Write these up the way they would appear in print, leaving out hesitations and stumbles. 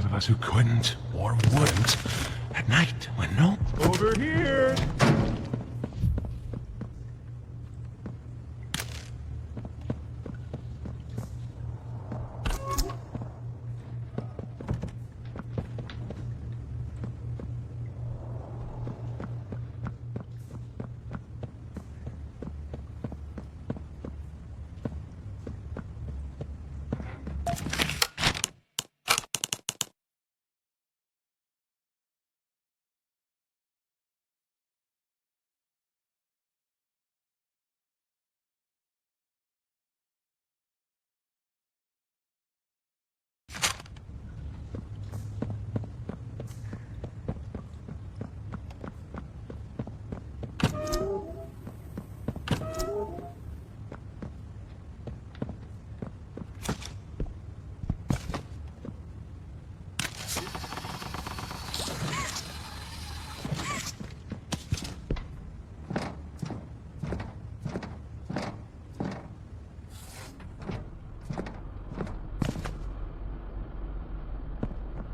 of us who couldn't or wouldn't at night when no... Over here!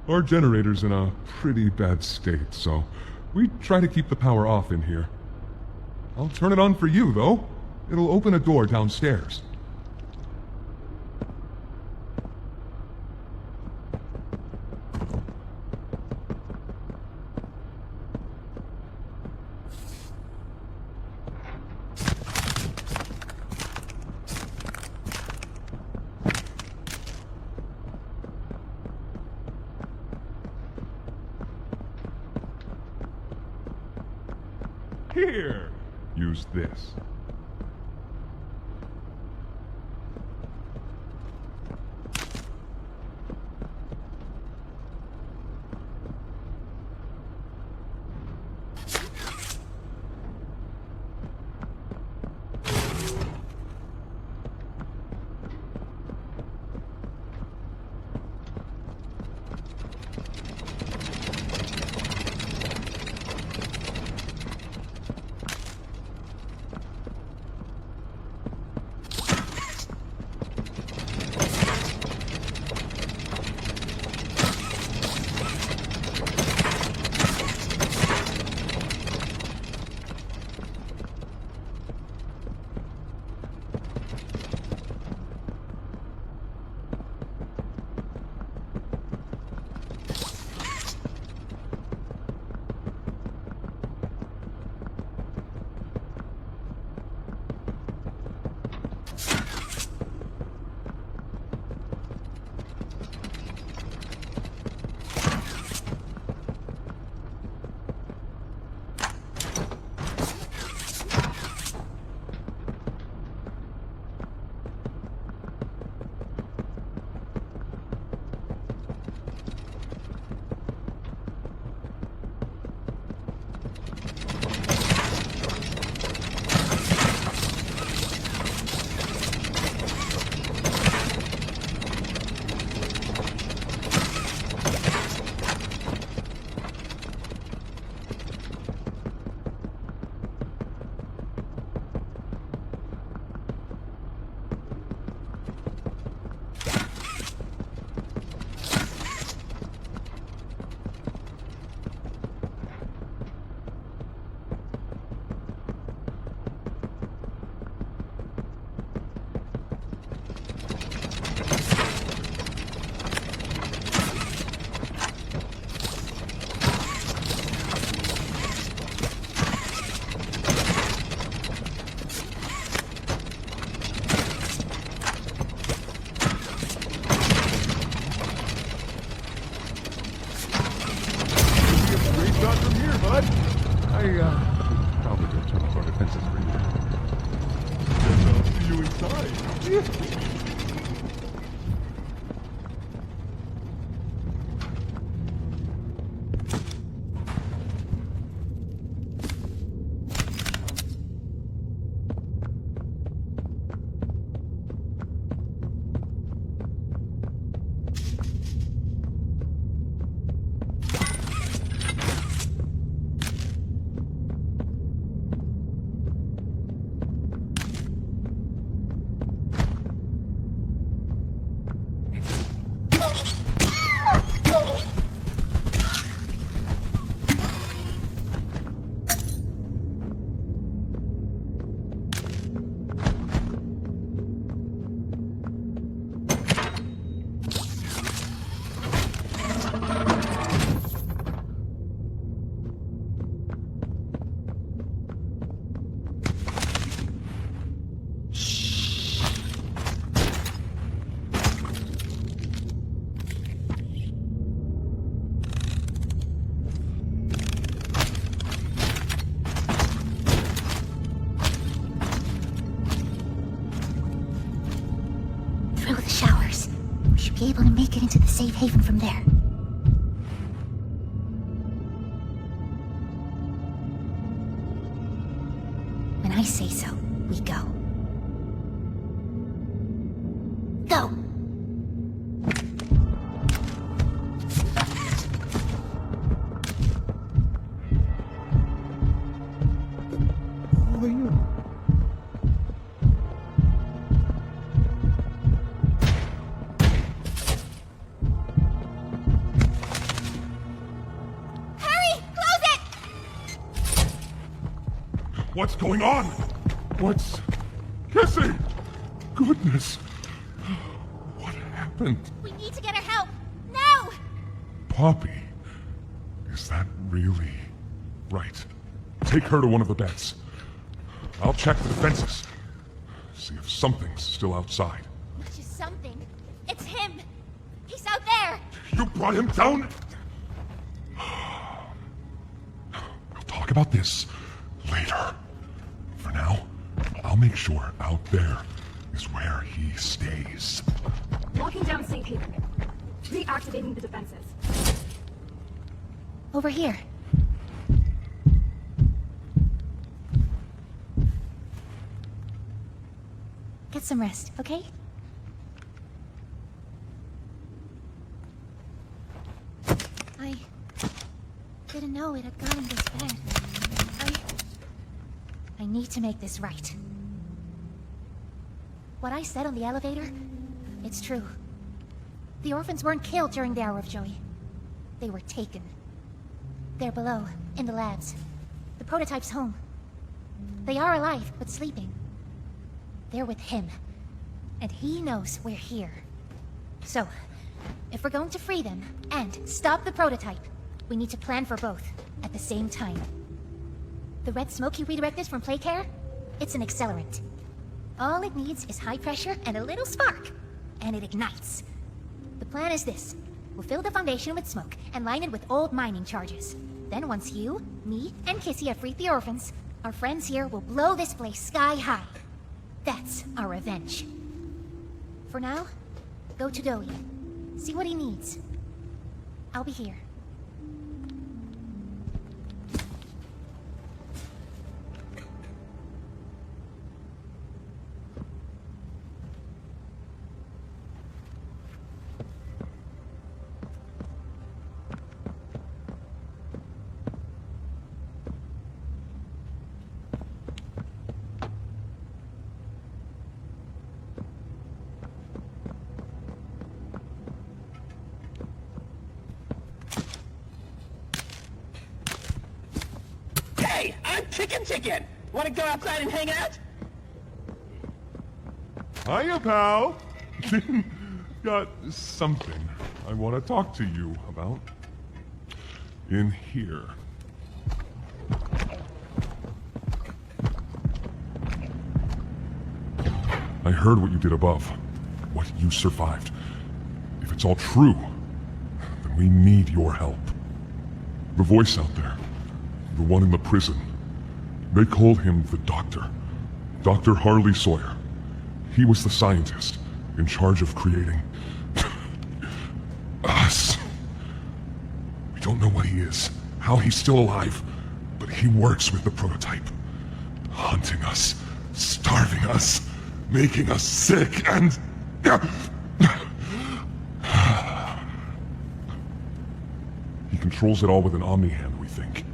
Our generator's in a pretty bad state, so we try to keep the power off in here. I'll turn it on for you, though. It'll open a door downstairs. Here! Use this. Probably go turn off our defenses for you. Guess I'll see you inside. able to make it into the safe haven from there. When I say so, we go. Go! Who are you? Hurry! Close it! What's going on? What's... Cassie! Goodness! What happened? We need to get her help! Now! Poppy? Is that really... Right. Take her to one of the beds. I'll check the defenses. See if something's still outside. Not just something. It's him! He's out there! You brought him down? We'll talk about this later. For now, I'll make sure out there is where he stays. Walking down safe haven. Reactivating the defenses. Over here. Get some rest, okay? I didn't know it had gotten this bad. I need to make this right. What I said on the elevator, it's true. The orphans weren't killed during the Hour of Joy. They were taken. They're below, in the labs. The prototype's home. They are alive, but sleeping. They're with him. And he knows we're here. So, if we're going to free them, and stop the prototype, we need to plan for both, at the same time. The red smoke he redirected from Playcare? It's an accelerant. All it needs is high pressure and a little spark, and it ignites. The plan is this. We'll fill the foundation with smoke, and line it with old mining charges. Then once you, me, and Kissy have freed the orphans, our friends here will blow this place sky high. That's our revenge. For now, go to Doe. See what he needs. I'll be here. Hey, I'm Chicken! Wanna go outside and hang out? Hiya, pal! Got something I want to talk to you about. In here. I heard what you did above. What you survived. If it's all true, then we need your help. The voice out there. The one in the prison. They called him the Doctor. Dr. Harley Sawyer. He was the scientist in charge of creating... us. We don't know what he is, how he's still alive, but he works with the prototype. Hunting us, starving us, making us sick, and... He controls it all with an Omni-Hand, we think.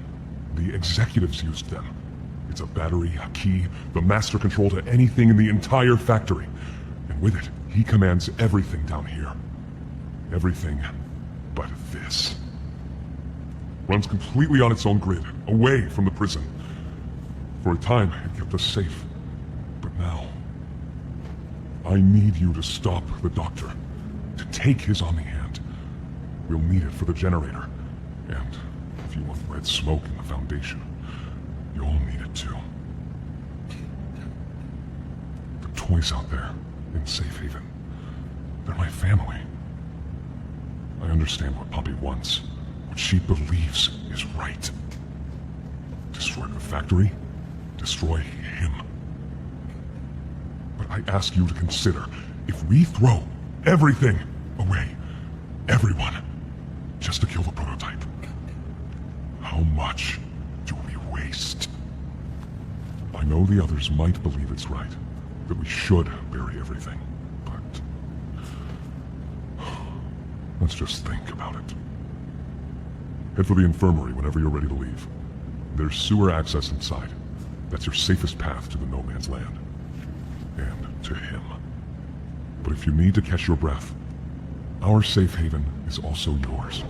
The executives used them. It's a battery, a key, the master control to anything in the entire factory. And with it, he commands everything down here. Everything but this. Runs completely on its own grid, away from the prison. For a time, it kept us safe. But now... I need you to stop the Doctor. To take his Omni-Hand. We'll need it for the generator. And if you want red smoke in the Foundation, you'll need it too. The toys out there, in Safe Haven, they're my family. I understand what Poppy wants, what she believes is right. Destroy the factory, destroy him. But I ask you to consider, if we throw everything away. Everyone. Just to kill the prototype. How much do we waste? I know the others might believe it's right, that we should bury everything, but... let's just think about it. Head for the infirmary whenever you're ready to leave. There's sewer access inside. That's your safest path to the no man's land. And to him. But if you need to catch your breath, our safe haven is also yours.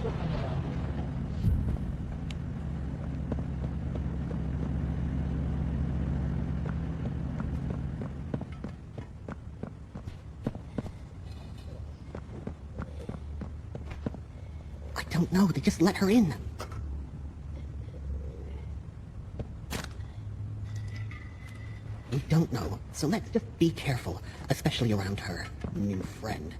I don't know, they just let her in. We don't know, so let's just be careful, especially around her new friend.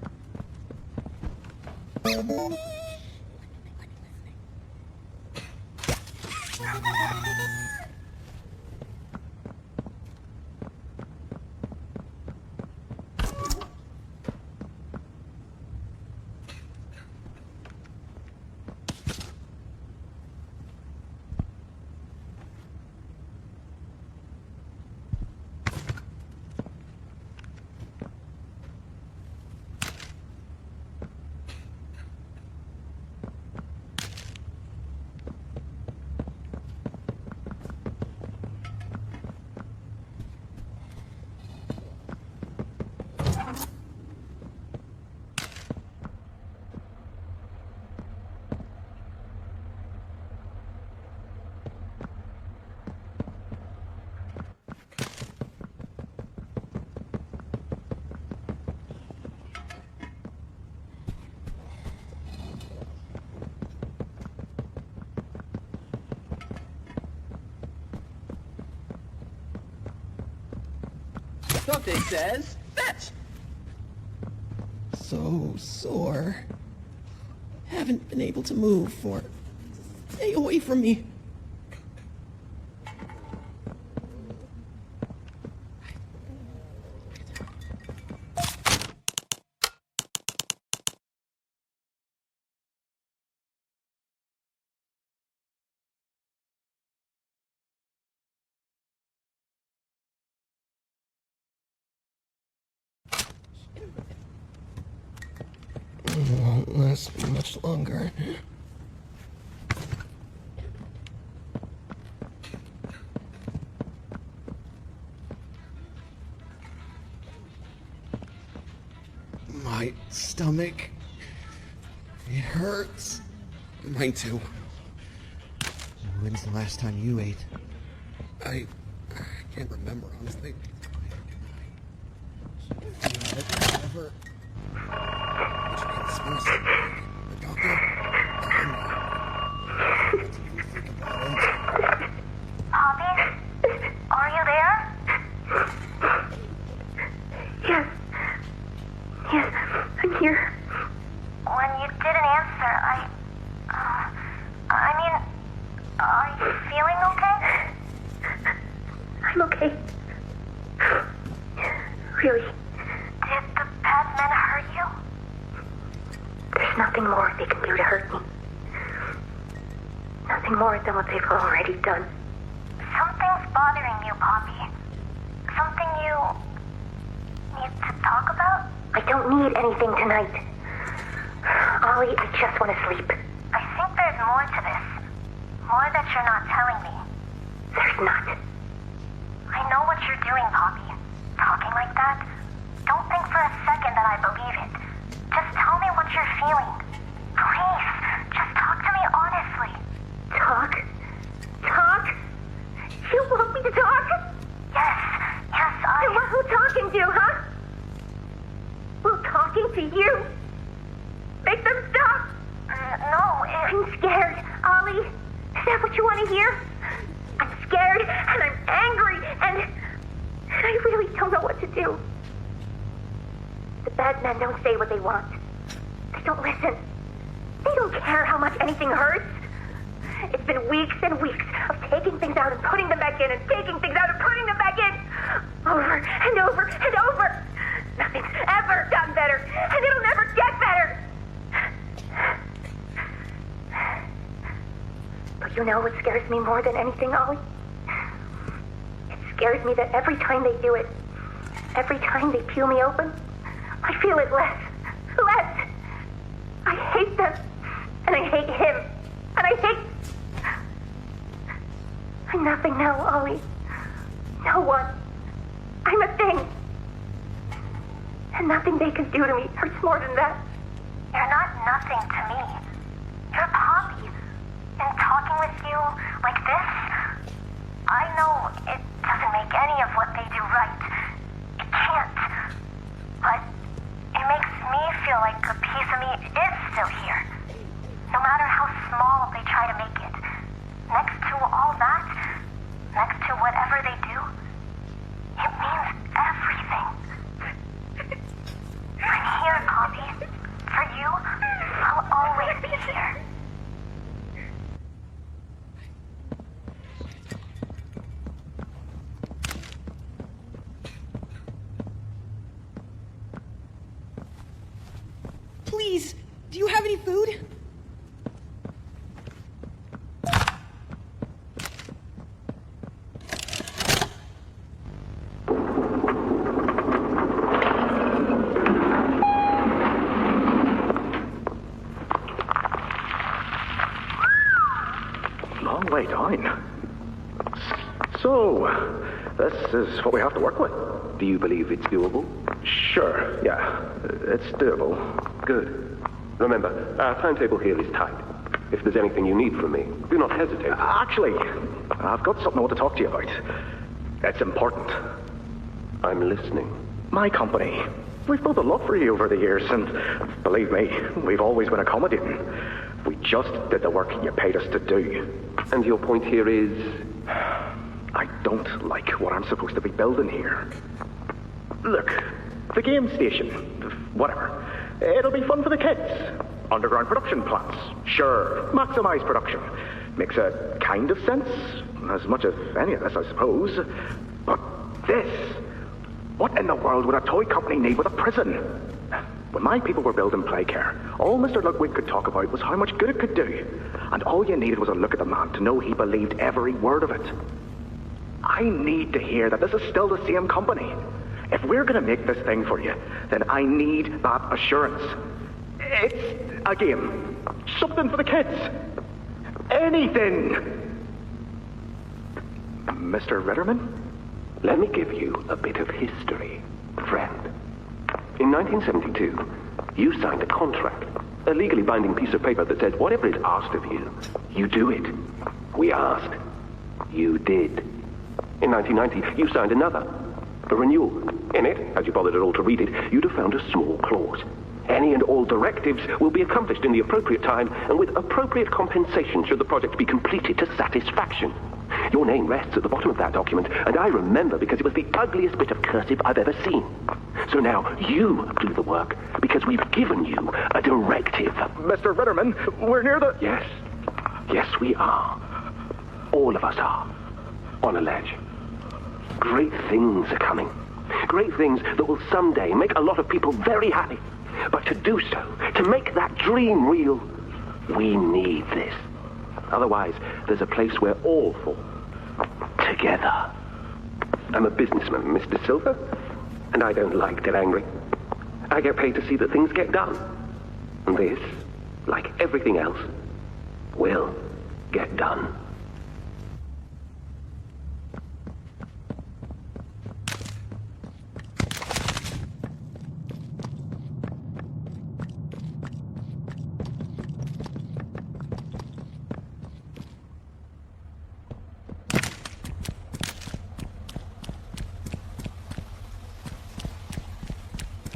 Something says fetch. So sore. Haven't been able to move for... Stay away from me. Won't last much longer. My stomach. It hurts. Mine too. When's the last time you ate? I can't remember, honestly. Never. The doctor? Poppy? Are you there? Yes. Yes, I'm here. When you didn't answer, I mean, are you feeling okay? I'm okay. Really. Did the bad men hurt you? There's nothing more they can do to hurt me. Nothing more than what they've already done. Something's bothering you, Poppy. Something you need to talk about? I don't need anything tonight. Ollie, I just want to sleep. I think there's more to this. More that you're not telling me. There's not. I know what you're doing, Poppy. Talking like that. Don't think for a second that I believe it. Just tell me what you're feeling. Please, just talk to me honestly. Talk? Talk? You want me to talk? Yes, And who talking to, huh? Well, talking to you? Make them stop? No, I'm scared, Ollie. Is that what you want to hear? I'm scared, and I'm angry, and I really don't know what to do. The bad men don't say what they want. They don't listen. They don't care how much anything hurts. It's been weeks and weeks of taking things out and putting them back in, and taking things out and putting them back in. Over and over and over. Nothing's ever gotten better, and it'll never get better. You know what scares me more than anything, Ollie? It scares me that every time they do it, every time they peel me open, I feel it less. Less! I hate them. And I hate him. And I hate... I'm nothing now, Ollie. No one. I'm a thing. And nothing they can do to me hurts more than that. You're not nothing to me. You're Poppy. And talking with you like this, I know it doesn't make any of what they do right. It can't. But it makes me feel like a piece of me is still here. No matter how small they try to make it. Next to all that, next to whatever they do, it means everything. I'm here, Poppy. For you, I'll always be here. Please, do you have any food? Long way down. So, this is what we have to work with. Do you believe it's doable? Sure, yeah. It's doable. Good. Remember, our timetable here is tight. If there's anything you need from me, do not hesitate. Actually, I've got something I want to talk to you about. It's important. I'm listening. My company. We've built a lot for you over the years, and believe me, we've always been accommodating. We just did the work you paid us to do. And your point here is? I don't like what I'm supposed to be building here. Look, the game station, whatever. It'll be fun for the kids. Underground production plants. Sure, maximize production. Makes a kind of sense. As much as any of this, I suppose. But this... What in the world would a toy company need with a prison? When my people were building Playcare, all Mr. Ludwig could talk about was how much good it could do. And all you needed was a look at the man to know he believed every word of it. I need to hear that this is still the same company. If we're going to make this thing for you, then I need that assurance. It's a game. Something for the kids. Anything. Mr. Ritterman? Let me give you a bit of history, friend. In 1972, you signed a contract. A legally binding piece of paper that said whatever it asked of you, you do it. We asked. You did. In 1990, you signed another. A renewal. In it, as you bothered at all to read it, you'd have found a small clause. Any and all directives will be accomplished in the appropriate time and with appropriate compensation should the project be completed to satisfaction. Your name rests at the bottom of that document, and I remember because it was the ugliest bit of cursive I've ever seen. So now you do the work because we've given you a directive. Mr. Ritterman, we're near the... Yes. Yes, we are. All of us are. On a ledge. Great things are coming. Great things that will someday make a lot of people very happy. But to do so, to make that dream real, we need this. Otherwise, there's a place we're all for. Together. I'm a businessman, Mr. Silver, and I don't like to get angry. I get paid to see that things get done. And this, like everything else, will get done.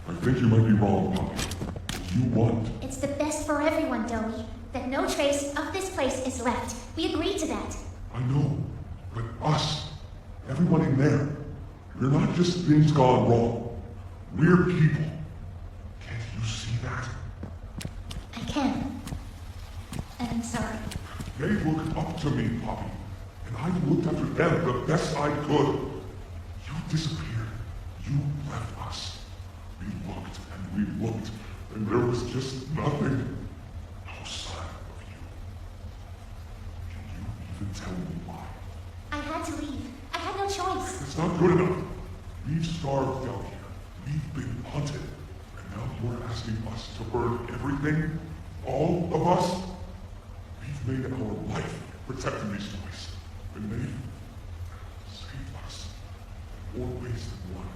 I think you might be wrong, Poppy. You want? It's the best for everyone, Dowie. That no trace of this place is left. We agreed to that. I know, but us, everyone in there, we're not just things gone wrong. We're people. Can't you see that? I can. And I'm sorry. They look up to me, Poppy, and I looked after them the best I could. You disappeared. You left us. We looked and we looked, and there was just nothing. No sign of you. Can you Then tell me why. I had to leave. I had no choice. It's not good enough. We've starved out here. We've been hunted. And now you're asking us to burn everything? All of us? We've made our life protecting these boys. And they saved us. More ways than one.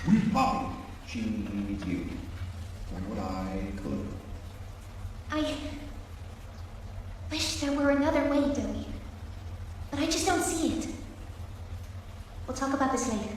We Poppy, she needs you. When would I could? I wish there were another way, Dewey. But I just don't see it. We'll talk about this later.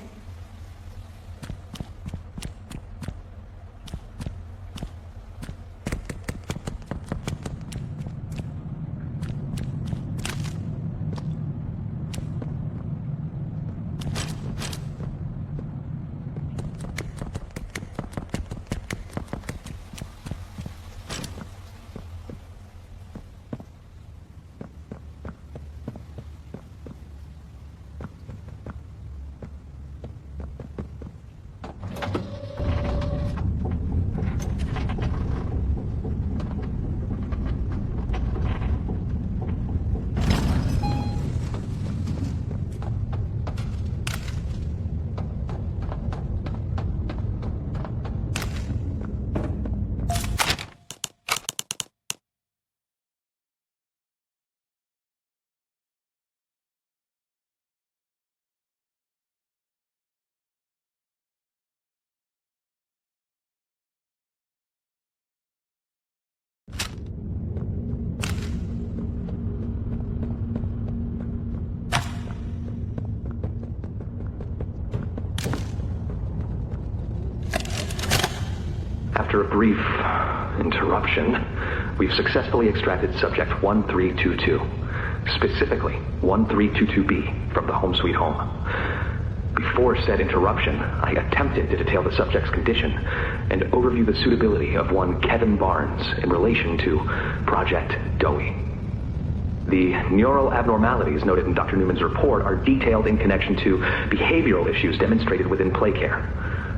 After a brief interruption, we've successfully extracted subject 1322, specifically 1322B, from the home sweet home. Before said interruption, I attempted to detail the subject's condition and overview the suitability of one Kevin Barnes in relation to Project Dowie. The neural abnormalities noted in Dr. Newman's report are detailed in connection to behavioral issues demonstrated within play care.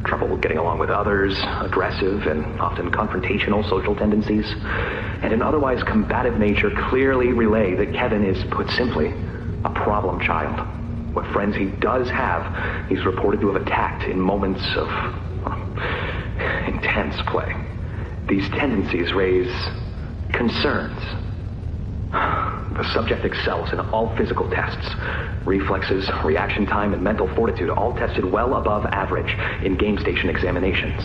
Trouble getting along with others, aggressive and often confrontational social tendencies, and an otherwise combative nature clearly relay that Kevin is, put simply, a problem child. What friends he does have, he's reported to have attacked in moments of intense play. These tendencies raise concerns. The subject excels in all physical tests. Reflexes, reaction time, and mental fortitude all tested well above average in game station examinations.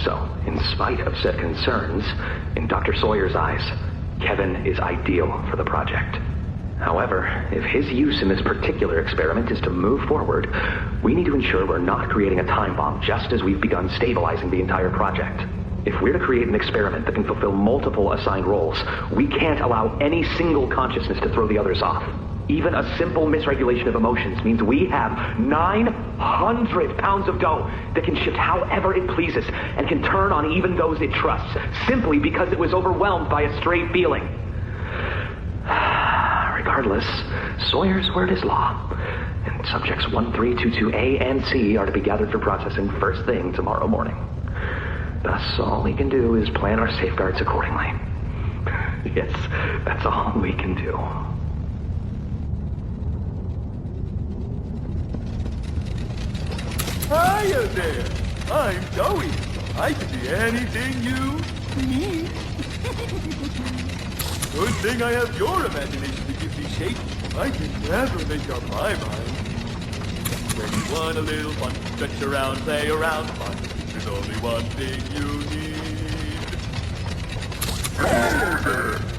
So, in spite of said concerns, in Dr. Sawyer's eyes, Kevin is ideal for the project. However, if his use in this particular experiment is to move forward, we need to ensure we're not creating a time bomb just as we've begun stabilizing the entire project. If we're to create an experiment that can fulfill multiple assigned roles, we can't allow any single consciousness to throw the others off. Even a simple misregulation of emotions means we have 900 pounds of dough that can shift however it pleases and can turn on even those it trusts, simply because it was overwhelmed by a stray feeling. Regardless, Sawyer's word is law, and subjects 1322A and C are to be gathered for processing first thing tomorrow morning. Thus, all we can do is plan our safeguards accordingly. Yes, that's all we can do. Hiya there! I'm Dowie. I can be anything you need. Good thing I have your imagination to give me shape. I can never make up my mind. When you want a little fun, stretch around, play around fun. There's only one thing you need. Hey there!